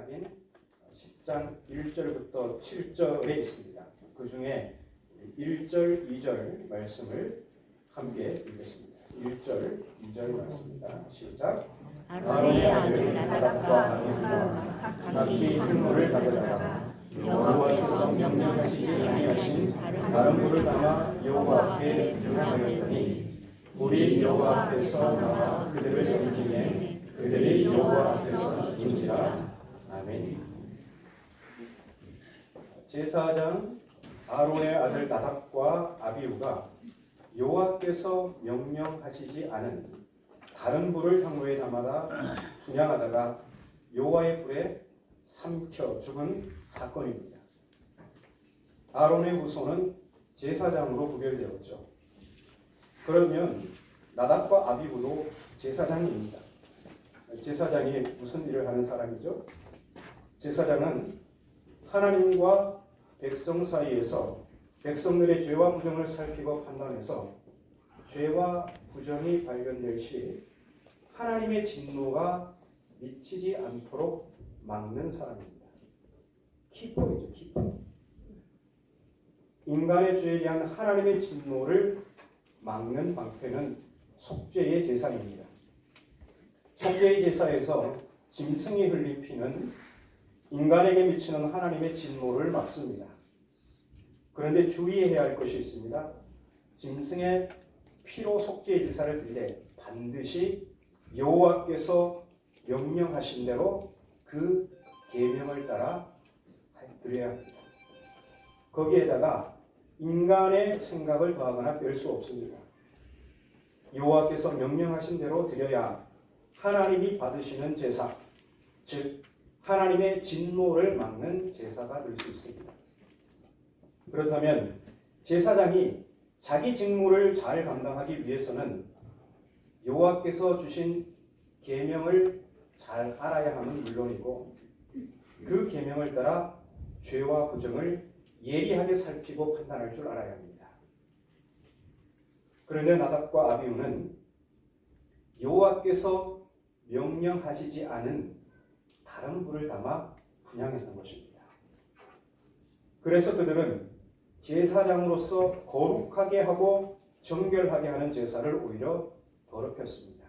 신약인 10장 1절부터 7절에 있습니다. 그 중에 1절, 2절 말씀을 함께 읽겠습니다. 1절, 2절 말씀입니다. 시작. 아론의 아들 나답과 아비후가 각기 흙물을 가져다가 여호와께서 명령하시지 아니하신 다른 물을 담아 여호와 앞에 분향하였더니 불이 여호와 앞에서 나와 그들을 삼키매 그들이 여호와 앞에서 죽은지라. 아멘. 제사장 아론의 아들 나답과 아비후가 여호와께서 명령하시지 않은 다른 불을 향로에 담아다 분향하다가 여호와의 불에 삼켜 죽은 사건입니다. 아론의 후손은 제사장으로 구별되었죠. 그러면 나답과 아비후도 제사장입니다. 제사장이 무슨 일을 하는 사람이죠? 제사장은 하나님과 백성 사이에서 백성들의 죄와 부정을 살피고 판단해서 죄와 부정이 발견될 시 하나님의 진노가 미치지 않도록 막는 사람입니다. 키퍼이죠, 키퍼. 인간의 죄에 대한 하나님의 진노를 막는 방패는 속죄의 제사입니다. 속죄의 제사에서 짐승이 흘린 피는 인간에게 미치는 하나님의 진노를 막습니다. 그런데 주의해야 할 것이 있습니다. 짐승의 피로 속죄의 제사를 드릴 때 반드시 여호와께서 명령하신 대로 그 계명을 따라 드려야 합니다. 거기에다가 인간의 생각을 더하거나 뺄 수 없습니다. 여호와께서 명령하신 대로 드려야 하나님이 받으시는 제사, 즉 하나님의 진노를 막는 제사가 될 수 있습니다. 그렇다면 제사장이 자기 직무를 잘 감당하기 위해서는 여호와께서 주신 계명을 잘 알아야 하는 물론이고 그 계명을 따라 죄와 부정을 예리하게 살피고 판단할 줄 알아야 합니다. 그런데 나답과 아비후는 여호와께서 명령하시지 않은 다른 불을 담아 분향했던 것입니다. 그래서 그들은 제사장으로서 거룩하게 하고 정결하게 하는 제사를 오히려 더럽혔습니다.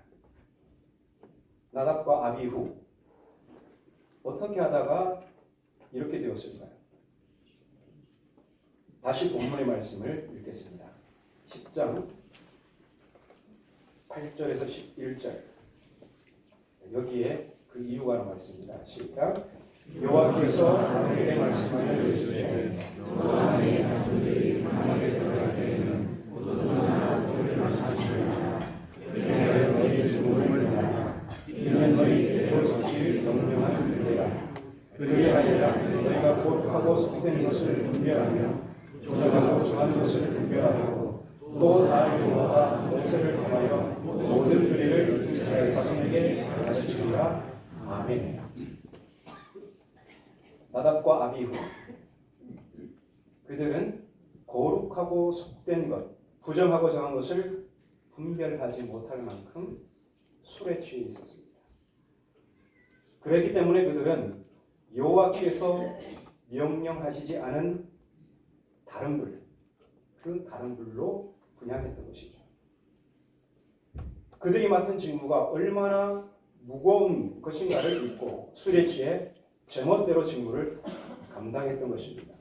나답과 아비후 어떻게 하다가 이렇게 되었을까요? 다시 본문의 말씀을 읽겠습니다. 10장 8절에서 11절 여기에 그 이유가 나와 있습니다. 시작. 여호와께서 아론에게 말씀하여 이르시되 여호와의 자손들이 가나안에 들어갈 때에는 포도주나酒를 마시리라. 그리하여 너희 죽음을 면하라. 이는 너희에게 지킬 명령한 규례라. 그리하여라 너희가 거룩하고 속된 것을 분별하며 부정하고 정한 것을 분별하고 또 나 여호와가 모세를 통하여 모든 규례를 이스라엘 자손에게 가르치리라. 아멘. 나답과 아비후 그들은 거룩하고 속된 것, 부정하고 정한 것을 분별하지 못할 만큼 술에 취해 있었습니다. 그렇기 때문에 그들은 여호와께서 명령하시지 않은 다른 불, 그 다른 불로 분향했던 것이죠. 그들이 맡은 직무가 얼마나 무거운 것인가를 잊고 술에 취해 제멋대로 직무를 감당했던 것입니다.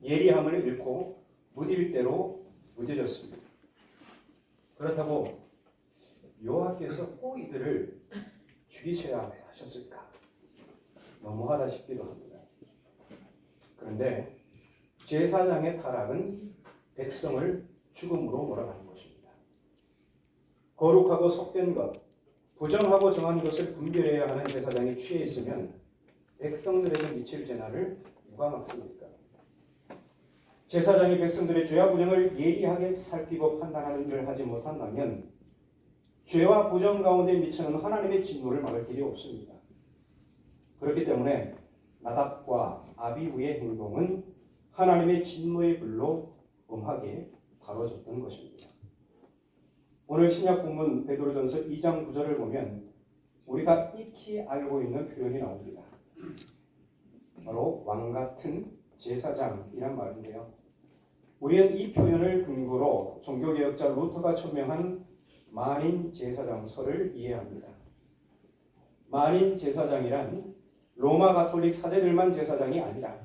예리함을 잃고 무딜 대로 무뎌졌습니다. 그렇다고 여호와께서 꼭 이들을 죽이셔야 하셨을까? 너무하다 싶기도 합니다. 그런데 제사장의 타락은 백성을 죽음으로 몰아가는 것입니다. 거룩하고 속된 것, 부정하고 정한 것을 분별해야 하는 제사장이 취해 있으면 백성들에게 미칠 재난을 누가 막습니까? 제사장이 백성들의 죄와 부정을 예리하게 살피고 판단하는 일을 하지 못한다면 죄와 부정 가운데 미치는 하나님의 진노를 막을 길이 없습니다. 그렇기 때문에 나답과 아비후의 행동은 하나님의 진노의 불로 엄하게 다뤄졌던 것입니다. 오늘 신약 본문 베드로전서 2장 9절을 보면 우리가 익히 알고 있는 표현이 나옵니다. 왕 같은 제사장이란 말인데요. 우리는 이 표현을 근거로 종교개혁자 루터가 천명한 만인 제사장서를 이해합니다. 만인 제사장이란 로마 가톨릭 사제들만 제사장이 아니라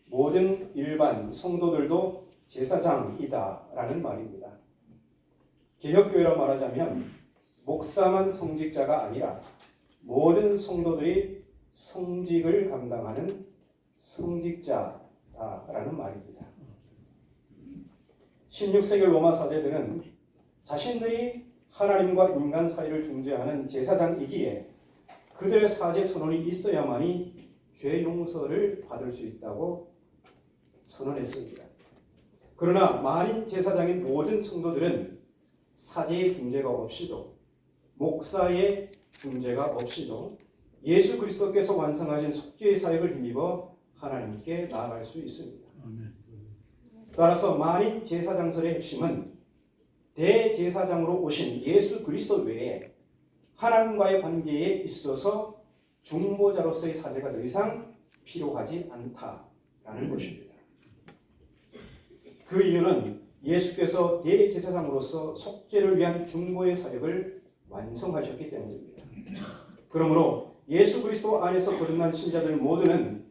모든 일반 성도들도 제사장이다라는 말입니다. 개혁교회로 말하자면 목사만 성직자가 아니라 모든 성도들이 성직을 감당하는 성직자라는 말입니다. 16세기 로마 사제들은 자신들이 하나님과 인간 사이를 중재하는 제사장이기에 그들의 사제 선언이 있어야만이 죄 용서를 받을 수 있다고 선언했습니다. 그러나 만인 제사장인 모든 성도들은 사제의 중재가 없이도 목사의 중재가 없이도 예수 그리스도께서 완성하신 속죄의 사역을 힘입어 하나님께 나아갈 수 있습니다. 따라서 만인 제사장설의 핵심은 대제사장으로 오신 예수 그리스도 외에 하나님과의 관계에 있어서 중보자로서의 사제가 더 이상 필요하지 않다라는 것입니다. 그 이유는 예수께서 대제사장으로서 속죄를 위한 중보의 사역을 완성하셨기 때문입니다. 그러므로 예수 그리스도 안에서 거듭난 신자들 모두는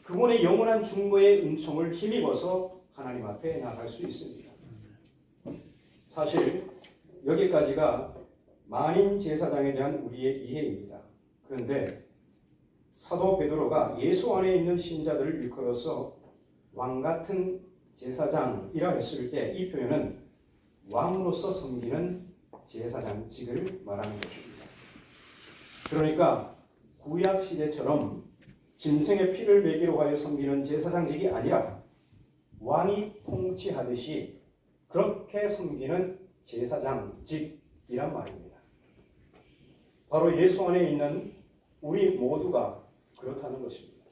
그분의 영원한 중보의 은총을 힘입어서 하나님 앞에 나갈 수 있습니다. 사실 여기까지가 만인 제사장에 대한 우리의 이해입니다. 그런데 사도 베드로가 예수 안에 있는 신자들을 일컬어서 왕 같은 제사장이라 했을 때 이 표현은 왕으로서 섬기는 제사장직을 말하는 것입니다. 그러니까 구약 시대처럼 짐승의 피를 매기로 하여 섬기는 제사장직이 아니라 왕이 통치하듯이 그렇게 섬기는 제사장직이란 말입니다. 바로 예수 안에 있는 우리 모두가 그렇다는 것입니다.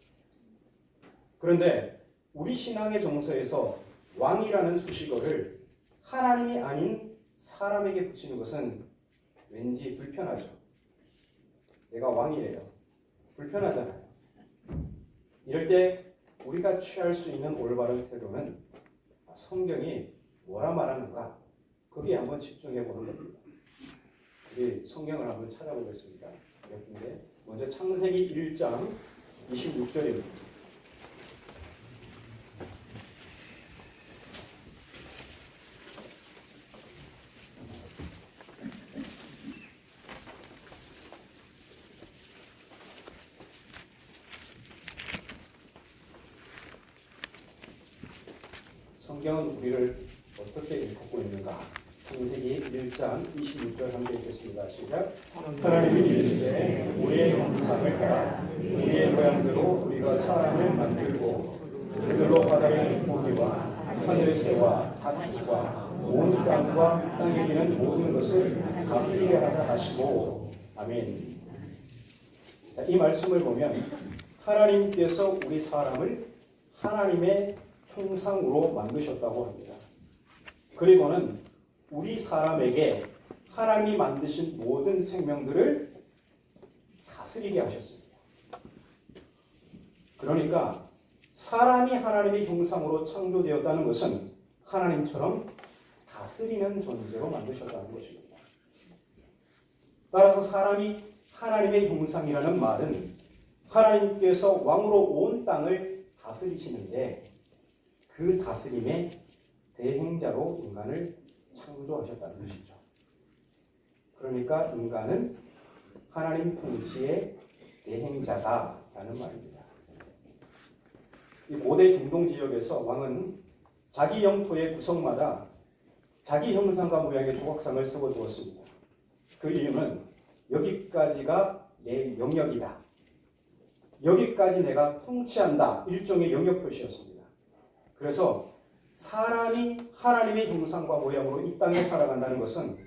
그런데 우리 신앙의 정서에서 왕이라는 수식어를 하나님이 아닌 사람에게 붙이는 것은 왠지 불편하죠. 내가 왕이래요. 불편하잖아요. 이럴 때 우리가 취할 수 있는 올바른 태도는 성경이 뭐라 말하는가 거기에 한번 집중해 보는 겁니다. 우리 성경을 한번 찾아보겠습니다. 몇 군데. 먼저 창세기 1장 26절입니다. 성경은 우리를 어떻게 읽고 있는가? 창세기 1장 26절 함께 읽겠습니다. 시작. 하나님이 이르시되 우리의 형상을 따라 우리의 모양대로 우리가 사람을 만들고 그들로 바다의 고기와 하늘의 새와 가축과 온 땅과 땅에 기는 모든 것을 다스리게 하자 하시고 아멘. 자, 이 말씀을 보면 하나님께서 우리 사람을 하나님의 형상으로 만드셨다고 합니다. 그리고는 우리 사람에게 하나님이 만드신 모든 생명들을 다스리게 하셨습니다. 그러니까 사람이 하나님의 형상으로 창조되었다는 것은 하나님처럼 다스리는 존재로 만드셨다는 것입니다. 따라서 사람이 하나님의 형상이라는 말은 하나님께서 왕으로 온 땅을 다스리시는데 그 다스림의 대행자로 인간을 창조하셨다는 것이죠. 그러니까 인간은 하나님 통치의 대행자다라는 말입니다. 이 고대 중동 지역에서 왕은 자기 영토의 구석마다 자기 형상과 모양의 조각상을 세워두었습니다. 그 이유는 여기까지가 내 영역이다. 여기까지 내가 통치한다. 일종의 영역 표시였습니다. 그래서 사람이 하나님의 형상과 모양으로 이 땅에 살아간다는 것은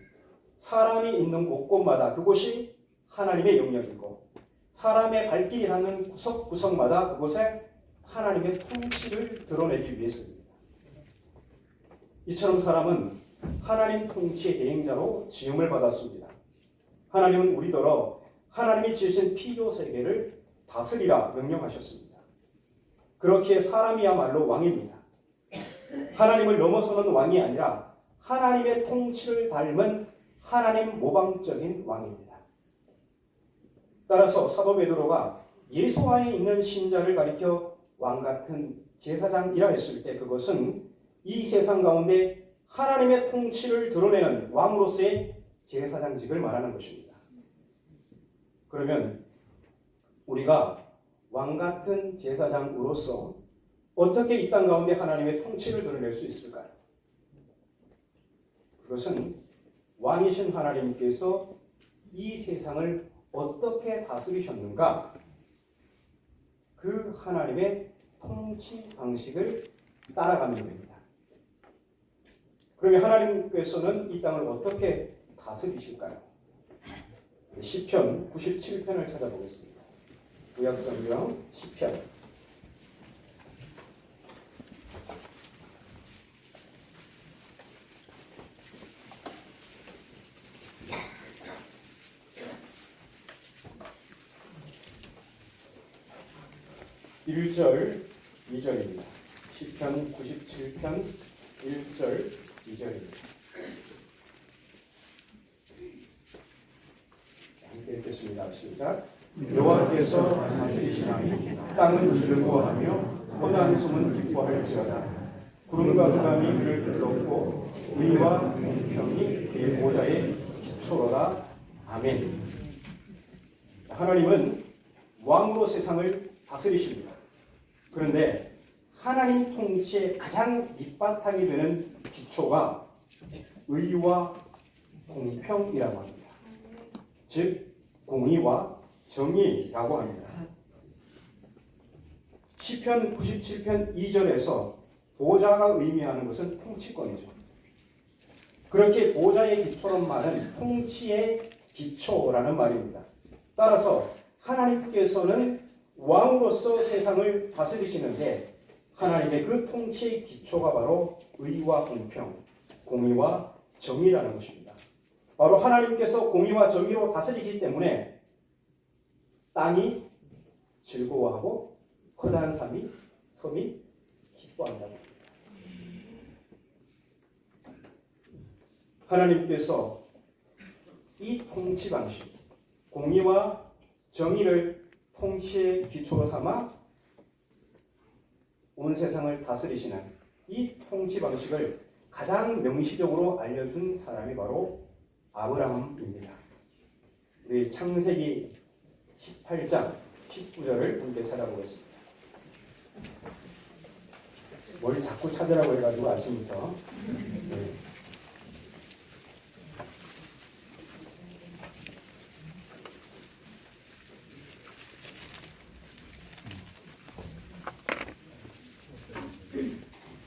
사람이 있는 곳곳마다 그곳이 하나님의 영역이고 사람의 발길이 닿는 구석구석마다 그곳에 하나님의 통치를 드러내기 위해서입니다. 이처럼 사람은 하나님 통치의 대행자로 지음을 받았습니다. 하나님은 우리더러 하나님이 지으신 피조 세계를 다스리라 명령하셨습니다. 그렇기에 사람이야말로 왕입니다. 하나님을 넘어서는 왕이 아니라 하나님의 통치를 닮은 하나님 모방적인 왕입니다. 따라서 사도 베드로가 예수 안에 있는 신자를 가리켜 왕 같은 제사장이라 했을 때 그것은 이 세상 가운데 하나님의 통치를 드러내는 왕으로서의 제사장직을 말하는 것입니다. 그러면 우리가 왕 같은 제사장으로서 어떻게 이 땅 가운데 하나님의 통치를 드러낼 수 있을까요? 그것은 왕이신 하나님께서 이 세상을 어떻게 다스리셨는가? 그 하나님의 통치 방식을 따라가는 겁니다. 그러면 하나님께서는 이 땅을 어떻게 다스리실까요? 시편 97편을 찾아보겠습니다. 구약성경 시편 1절, 2절입니다. 시편 97편 1절, 2절입니다. 함께 읽겠습니다. 시작. 여호와께서 다스리시나니 땅은 즐거워하며 헛한 숨은 기뻐할지어다. 구름과 바람이 그를 둘렀고 의와 공평이 그의 보좌의 기초로다. 아멘. 하나님은 왕으로 세상을 다스리십니다. 그런데 하나님 통치의 가장 밑바탕이 되는 기초가 의와 공평이라고 합니다. 즉 공의와 정의라고 합니다. 시편 97편 2절에서 보좌가 의미하는 것은 통치권이죠. 그렇게 보좌의 기초란 말은 통치의 기초라는 말입니다. 따라서 하나님께서는 왕으로서 세상을 다스리시는데 하나님의 그 통치의 기초가 바로 의와 공평, 공의와 정의라는 것입니다. 바로 하나님께서 공의와 정의로 다스리기 때문에 땅이 즐거워하고 허다한 섬이 기뻐한다고 합니다. 하나님께서 이 통치 방식, 공의와 정의를 통치의 기초로 삼아 온 세상을 다스리시는 이 통치 방식을 가장 명시적으로 알려준 사람이 바로 아브라함입니다. 우리 창세기 18장 19절을 함께 찾아보겠습니다. 뭘 자꾸 찾으라고 해가지고 아침부터. 네.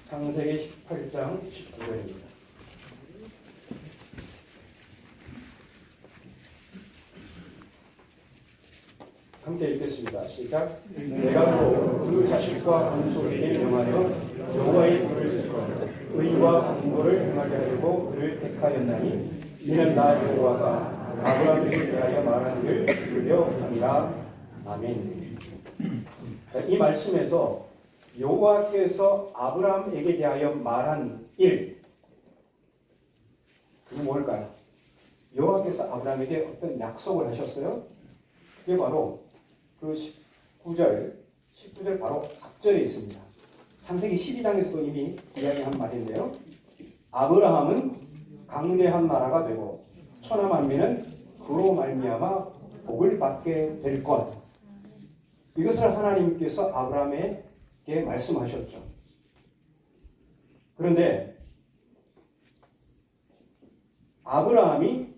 창세기 18장 19절입니다. 함께 읽겠습니다. 시작. 내가 또 그 자식과 본소에게 명하여 여호와의 불을 세우고 의와 공고를 행하게 하려고 그를 택하였나니 이는 나 여호와가 아브라함에게 대하여 말한 일을 들으려 함이라. 아멘. 자, 이 말씀에서 여호와께서 아브라함에게 대하여 말한 일, 그게 뭘까요? 여호와께서 아브라함에게 어떤 약속을 하셨어요? 그게 바로 그 19절 바로 앞절에 있습니다. 창세기 12장에서도 이미 이야기한 말인데요. 아브라함은 강대한 나라가 되고 천하 만민은 그로 말미암아 복을 받게 될 것. 이것을 하나님께서 아브라함에게 말씀하셨죠. 그런데 아브라함이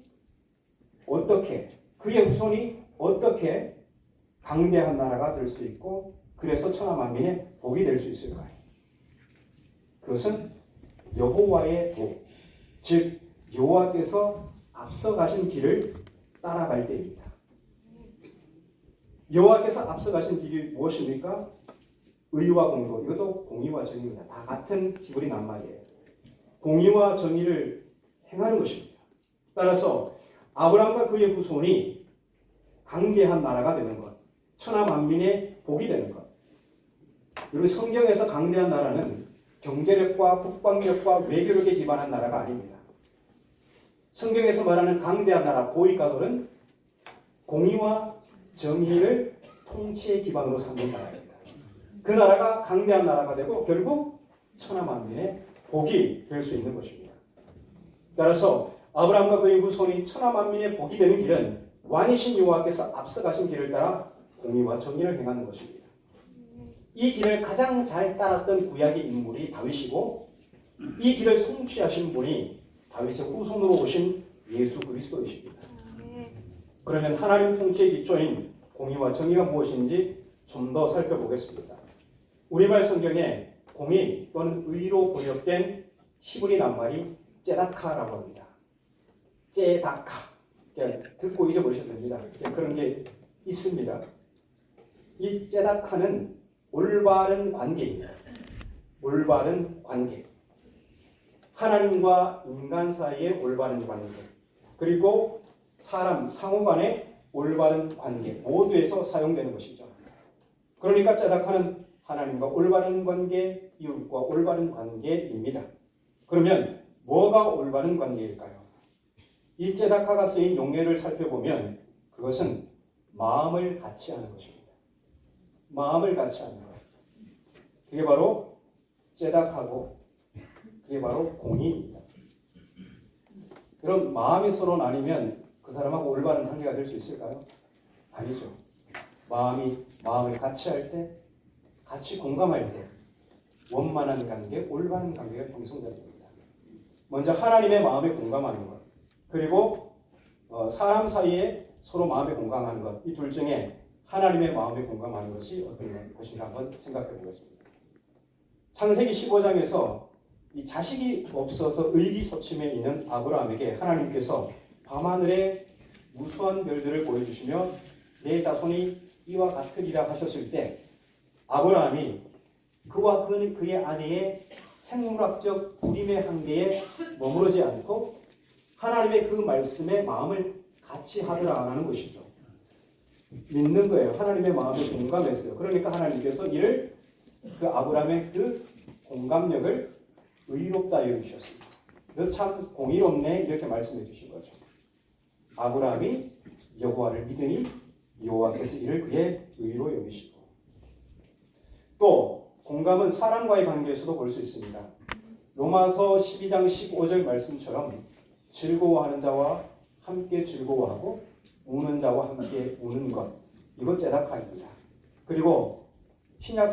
어떻게, 그의 후손이 어떻게 강대한 나라가 될 수 있고 그래서 천하 만민의 복이 될 수 있을까요? 그것은 여호와의 복, 즉 여호와께서 앞서가신 길을 따라갈 때입니다. 여호와께서 앞서가신 길이 무엇입니까? 의와 공도, 이것도 공의와 정의입니다. 다 같은 기본이 난 말이에요. 공의와 정의를 행하는 것입니다. 따라서 아브라함과 그의 후손이 강대한 나라가 되는 것, 천하 만민의 복이 되는 것, 여러분 성경에서 강대한 나라는 경제력과 국방력과 외교력에 기반한 나라가 아닙니다. 성경에서 말하는 강대한 나라 고위가돌은 공의와 정의를 통치의 기반으로 삼는 나라입니다. 그 나라가 강대한 나라가 되고 결국 천하만민의 복이 될 수 있는 것입니다. 따라서 아브라함과 그의 후손이 천하만민의 복이 되는 길은 왕이신 여호와께서 앞서가신 길을 따라 공의와 정의를 행하는 것입니다. 이 길을 가장 잘 따랐던 구약의 인물이 다윗이고 이 길을 성취하신 분이 다윗의 후손으로 오신 예수 그리스도이십니다. 그러면 하나님 통치의 기초인 공의와 정의가 무엇인지 좀 더 살펴보겠습니다. 우리말 성경에 공의 또는 의로 번역된 히브리 낱말이 째다카라고 합니다. 째다카. 듣고 잊어버리셔도 됩니다. 그런 게 있습니다. 이 째다카는 올바른 관계입니다. 올바른 관계. 하나님과 인간 사이의 올바른 관계. 그리고 사람 상호 간의 올바른 관계 모두에서 사용되는 것이죠. 그러니까 째다카는 하나님과 올바른 관계, 이웃과 올바른 관계입니다. 그러면 뭐가 올바른 관계일까요? 이 째다카가 쓰인 용례를 살펴보면 그것은 마음을 같이 하는 것입니다. 마음을 같이 하는 것. 그게 바로 째다카고 그게 바로 공의입니다. 그럼 마음이 서로 나뉘면 그 사람하고 올바른 관계가 될 수 있을까요? 아니죠. 마음을 같이 할 때, 같이 공감할 때 원만한 관계, 올바른 관계가 형성됩니다. 먼저 하나님의 마음에 공감하는 것, 그리고 사람 사이에 서로 마음에 공감하는 것, 이 둘 중에 하나님의 마음에 공감하는 것이 어떤 것인가 한번 생각해 보겠습니다. 창세기 15장에서 이 자식이 없어서 의기소침해 있는 아브라함에게 하나님께서 밤하늘에 무수한 별들을 보여주시며 내 자손이 이와 같으리라 하셨을 때 아브라함이 그와 그의 아내의 생물학적 부림의 한계에 머무르지 않고 하나님의 그 말씀에 마음을 같이 하더라라는 것이죠. 믿는 거예요. 하나님의 마음에 공감했어요. 그러니까 하나님께서 이를 그 아브라함의 그 공감력을 의롭다 여기셨습니다. 너 참 공의롭네 이렇게 말씀해 주신 거죠. 아브라함이 여호와를 믿으니 여호와께서 이를 그의 의로 여기시고 또 공감은 사람과의 관계에서도 볼 수 있습니다. 로마서 12장 15절 말씀처럼 즐거워하는 자와 함께 즐거워하고 우는 자와 함께 우는 것 이것 째다카입니다. 그리고 신약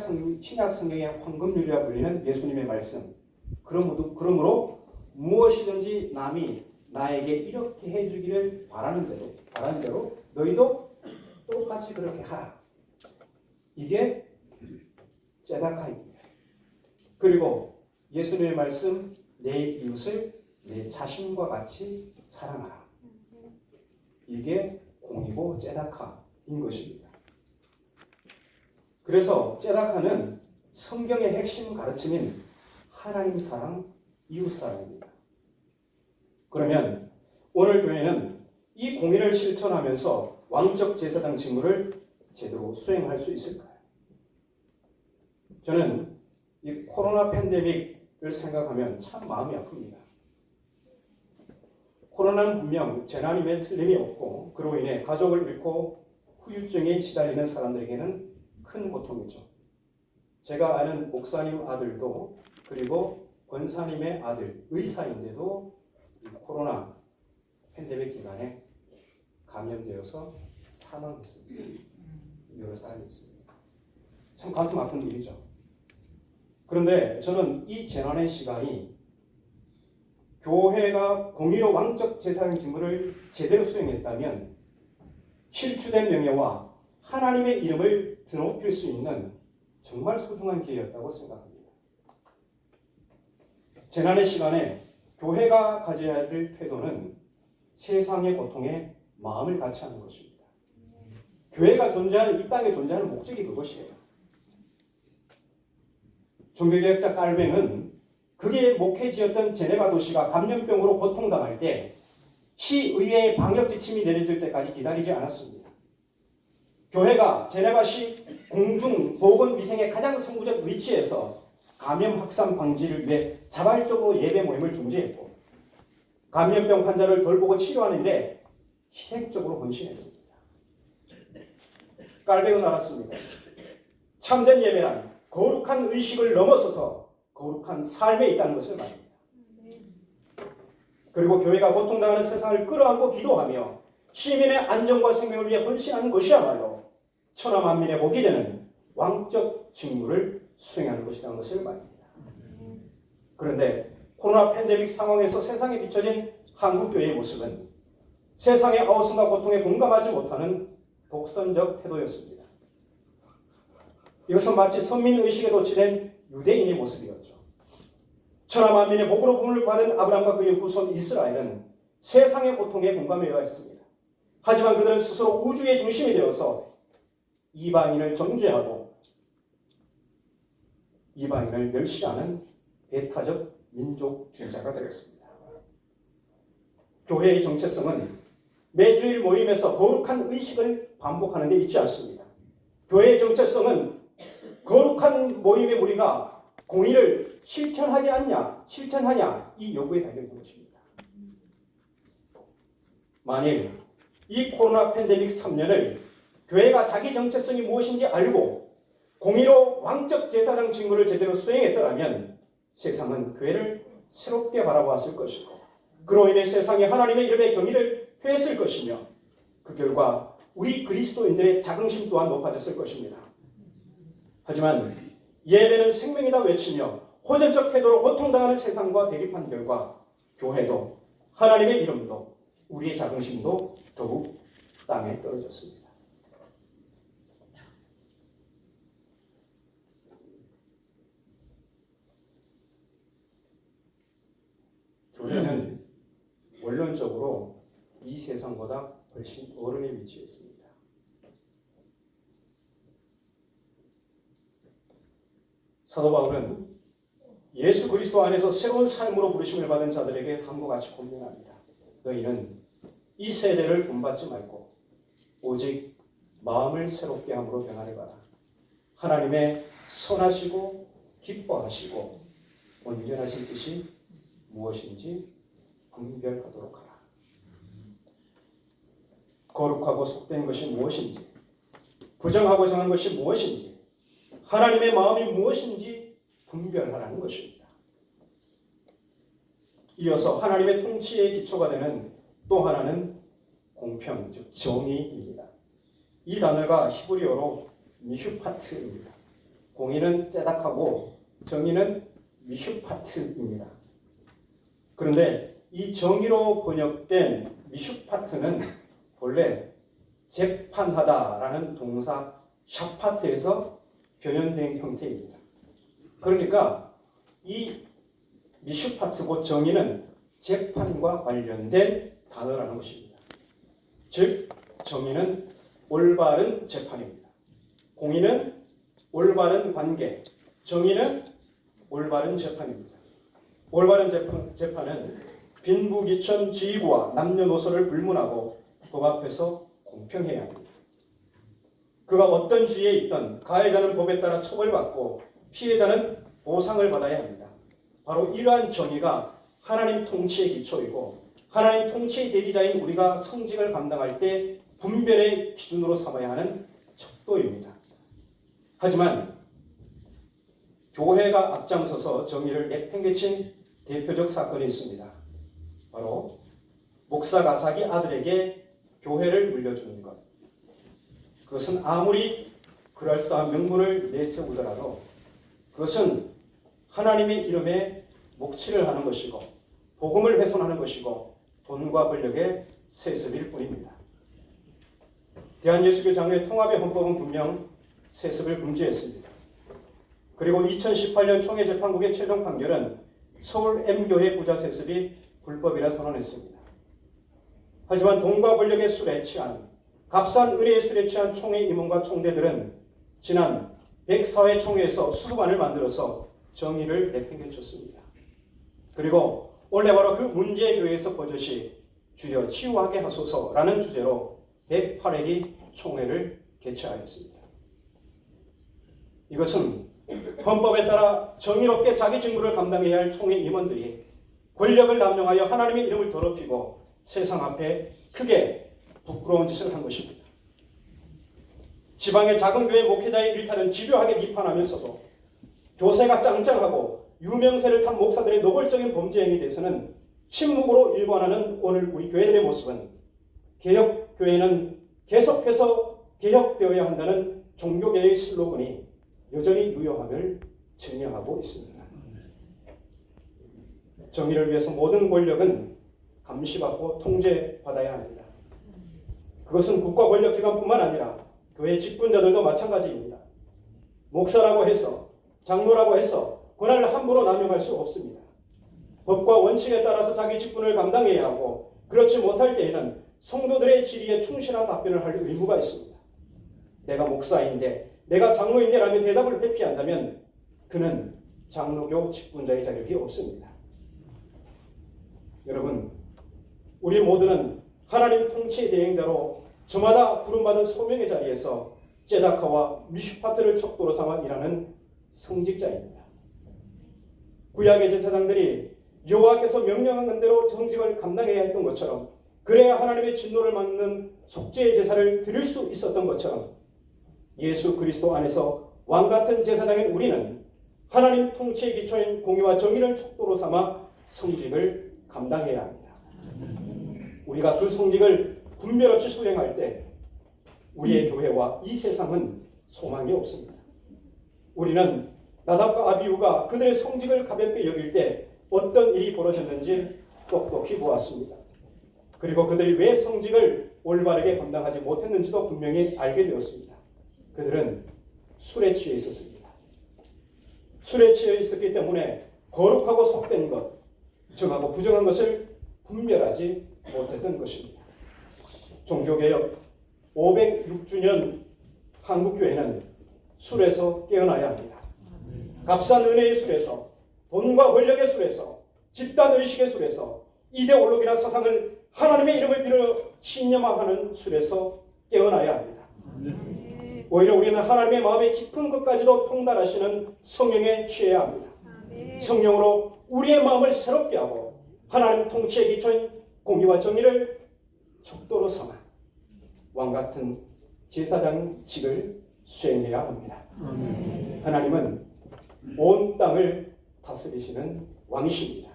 성경의 황금률이라 불리는 예수님의 말씀 그러므로 무엇이든지 남이 나에게 이렇게 해주기를 바라는 대로 너희도 똑같이 그렇게 하라. 이게 째다카입니다. 그리고 예수님의 말씀 내 이웃을 내 자신과 같이 사랑하라. 이게 공이고 째다카인 것입니다. 그래서 째다카는 성경의 핵심 가르침인 하나님 사랑, 이웃 사랑입니다. 그러면 오늘 교회는 이 공의를 실천하면서 왕적 제사장 직무를 제대로 수행할 수 있을까요? 저는 이 코로나 팬데믹을 생각하면 참 마음이 아픕니다. 코로나는 분명 재난임에 틀림이 없고 그로 인해 가족을 잃고 후유증에 시달리는 사람들에게는 큰 고통이죠. 제가 아는 목사님 아들도 그리고 권사님의 아들 의사인데도 이 코로나 팬데믹 기간에 감염되어서 사망했습니다. 여러 사람이 있습니다. 참 가슴 아픈 일이죠. 그런데 저는 이 재난의 시간이 교회가 공의로 왕적 제사장 직무를 제대로 수행했다면 실추된 명예와 하나님의 이름을 드높일 수 있는 정말 소중한 기회였다고 생각합니다. 재난의 시간에 교회가 가져야 될 태도는 세상의 고통에 마음을 같이 하는 것입니다. 교회가 존재하는 이 땅에 존재하는 목적이 그것이에요. 종교개혁자 깔뱅은 그의 목회지였던 제네바 도시가 감염병으로 고통당할 때 시의회의 방역 지침이 내려질 때까지 기다리지 않았습니다. 교회가 제네바시 공중 보건위생의 가장 선구적 위치에서 감염 확산 방지를 위해 자발적으로 예배 모임을 중지했고 감염병 환자를 돌보고 치료하는 일에 희생적으로 헌신했습니다. 깔배우 알았습니다. 참된 예배란 거룩한 의식을 넘어서서 거룩한 삶에 있다는 것을 말합니다. 그리고 교회가 고통당하는 세상을 끌어안고 기도하며 시민의 안전과 생명을 위해 헌신하는 것이야말로 천하 만민의 복이 되는 왕적 직무를 수행하는 것이라는 것을 말합니다. 그런데 코로나 팬데믹 상황에서 세상에 비춰진 한국교회의 모습은 세상의 아우성과 고통에 공감하지 못하는 독선적 태도였습니다. 이것은 마치 선민의식에 도취된 유대인의 모습이었죠. 천하 만민의 복으로 부름을 받은 아브라함과 그의 후손 이스라엘은 세상의 고통에 공감해야 했습니다. 하지만 그들은 스스로 우주의 중심이 되어서 이방인을 정죄하고 이방인을 멸시하는 배타적 민족주의자가 되었습니다. 교회의 정체성은 매주일 모임에서 거룩한 의식을 반복하는 데 있지 않습니다. 교회의 정체성은 거룩한 모임의 우리가 공의를 실천하냐 이 요구에 달려있는 것입니다. 만일 이 코로나 팬데믹 3년을 교회가 자기 정체성이 무엇인지 알고 공의로 왕적 제사장 직무를 제대로 수행했더라면 세상은 교회를 새롭게 바라보았을 것이고 그로 인해 세상에 하나님의 이름의 경의를 표했을 것이며 그 결과 우리 그리스도인들의 자긍심 또한 높아졌을 것입니다. 하지만 예배는 생명이다 외치며 호전적 태도로 고통당하는 세상과 대립한 결과 교회도 하나님의 이름도 우리의 자긍심도 더욱 땅에 떨어졌습니다. 교회는 원론적으로 이 세상보다 훨씬 어른에 위치해 있습니다. 사도 바울은 예수 그리스도 안에서 새로운 삶으로 부르심을 받은 자들에게 다음과 같이 권면합니다. 너희는 이 세대를 본받지 말고 오직 마음을 새롭게 함으로 변화해가라. 하나님의 선하시고 기뻐하시고 온전하신 뜻이 무엇인지 분별하도록 하라. 거룩하고 속된 것이 무엇인지, 부정하고자 하는 것이 무엇인지, 하나님의 마음이 무엇인지 분별하라는 것입니다. 이어서 하나님의 통치의 기초가 되는 또 하나는 공평, 즉 정의입니다. 이 단어가 히브리어로 미슈파트입니다. 공의는 째닥하고 정의는 미슈파트입니다. 그런데 이 정의로 번역된 미슈파트는 본래 재판하다라는 동사 샤파트에서 변형된 형태입니다. 그러니까 이 미슈파트 곧 정의는 재판과 관련된 단어라는 것입니다. 즉 정의는 올바른 재판입니다. 공의는 올바른 관계, 정의는 올바른 재판입니다. 올바른 재판은 빈부귀천 지위와 남녀노소를 불문하고 법 앞에서 공평해야 합니다. 그가 어떤 지위에 있든 가해자는 법에 따라 처벌받고 피해자는 보상을 받아야 합니다. 바로 이러한 정의가 하나님 통치의 기초이고 하나님 통치의 대리자인 우리가 성직을 감당할 때 분별의 기준으로 삼아야 하는 척도입니다. 하지만 교회가 앞장서서 정의를 내팽개친 대표적 사건이 있습니다. 바로 목사가 자기 아들에게 교회를 물려주는 것. 그것은 아무리 그럴싸한 명분을 내세우더라도 그것은 하나님의 이름에 목취를 하는 것이고 복음을 훼손하는 것이고 돈과 권력의 세습일 뿐입니다. 대한예수교 장로회 통합의 헌법은 분명 세습을 금지했습니다. 그리고 2018년 총회재판국의 최종 판결은 서울 M교회 부자 세습이 불법이라 선언했습니다. 하지만 돈과 권력의 술에 취한 값싼 은혜의 술에 취한 총회 임원과 총대들은 지난 104회 총회에서 수습안을 만들어서 정의를 내팽개쳤습니다. 그리고 원래 바로 그 문제의 교회에서 버젓이 주여 치유하게 하소서라는 주제로 108회기 총회를 개최하였습니다. 이것은 헌법에 따라 정의롭게 자기 직무를 감당해야 할 총회 임원들이 권력을 남용하여 하나님의 이름을 더럽히고 세상 앞에 크게 부끄러운 짓을 한 것입니다. 지방의 작은 교회 목회자의 일탈은 집요하게 비판하면서도 교세가 짱짱하고 유명세를 탄 목사들의 노골적인 범죄 행위에 대해서는 침묵으로 일관하는 오늘 우리 교회들의 모습은 개혁교회는 계속해서 개혁되어야 한다는 종교계의 슬로건이 여전히 유효함을 증명하고 있습니다. 정의를 위해서 모든 권력은 감시받고 통제받아야 합니다. 그것은 국가 권력기관뿐만 아니라 교회 직분자들도 마찬가지입니다. 목사라고 해서 장로라고 해서 권한을 함부로 남용할 수 없습니다. 법과 원칙에 따라서 자기 직분을 감당해야 하고 그렇지 못할 때에는 성도들의 질의에 충실한 답변을 할 의무가 있습니다. 내가 목사인데 내가 장로인데 라며 대답을 회피한다면 그는 장로교 직분자의 자격이 없습니다. 여러분, 우리 모두는 하나님 통치의 대행자로 저마다 부름받은 소명의 자리에서 제다카와 미슈파트를 척도로 삼아 일하는 성직자입니다. 구약의 제사장들이 여호와께서 명령한 대로 성직을 감당해야 했던 것처럼 그래야 하나님의 진노를 막는 속죄의 제사를 드릴 수 있었던 것처럼 예수 그리스도 안에서 왕같은 제사장인 우리는 하나님 통치의 기초인 공의와 정의를 척도로 삼아 성직을 감당해야 합니다. 우리가 그 성직을 분별 없이 수행할 때 우리의 교회와 이 세상은 소망이 없습니다. 우리는 나답과 아비후가 그들의 성직을 가볍게 여길 때 어떤 일이 벌어졌는지 똑똑히 보았습니다. 그리고 그들이 왜 성직을 올바르게 감당하지 못했는지도 분명히 알게 되었습니다. 그들은 술에 취해 있었습니다. 술에 취해 있었기 때문에 거룩하고 속된 것, 정하고 부정한 것을 분별하지 못했던 것입니다. 종교개혁 506주년 한국교회는 술에서 깨어나야 합니다. 값싼 은혜의 술에서, 돈과 권력의 술에서, 집단의식의 술에서, 이데올로기나 사상을 하나님의 이름을 빌어 신념화하는 술에서 깨어나야 합니다. 오히려 우리는 하나님의 마음의 깊은 것까지도 통달하시는 성령에 취해야 합니다. 성령으로 우리의 마음을 새롭게 하고 하나님 통치의 기초인 공의와 정의를 척도로 삼아 왕같은 제사장직을 수행해야 합니다. 하나님은 온 땅을 다스리시는 왕이십니다.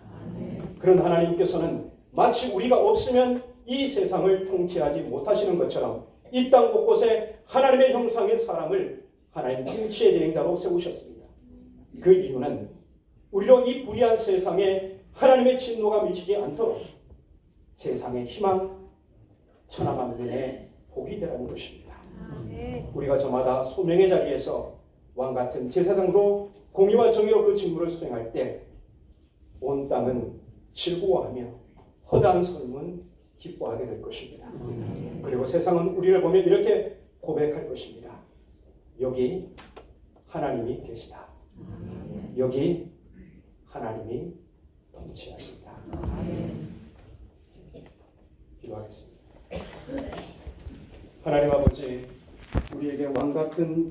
그런 하나님께서는 마치 우리가 없으면 이 세상을 통치하지 못하시는 것처럼 이 땅 곳곳에 하나님의 형상의 사람을 하나님 통치의 대행자로 세우셨습니다. 그 이유는 우리로 이 불의한 세상에 하나님의 진노가 미치지 않도록 세상의 희망, 천하만민의 복이 되라는 것입니다. 우리가 저마다 소명의 자리에서 왕같은 제사장으로 공의와 정의로 그 직무를 수행할 때 온 땅은 즐거워하며 허다한 삶은 기뻐하게 될 것입니다. 그리고 세상은 우리를 보며 이렇게 고백할 것입니다. 여기 하나님이 계시다. 여기 하나님이 통치하십니다. 기도하겠습니다. 하나님 아버지, 우리에게 왕같은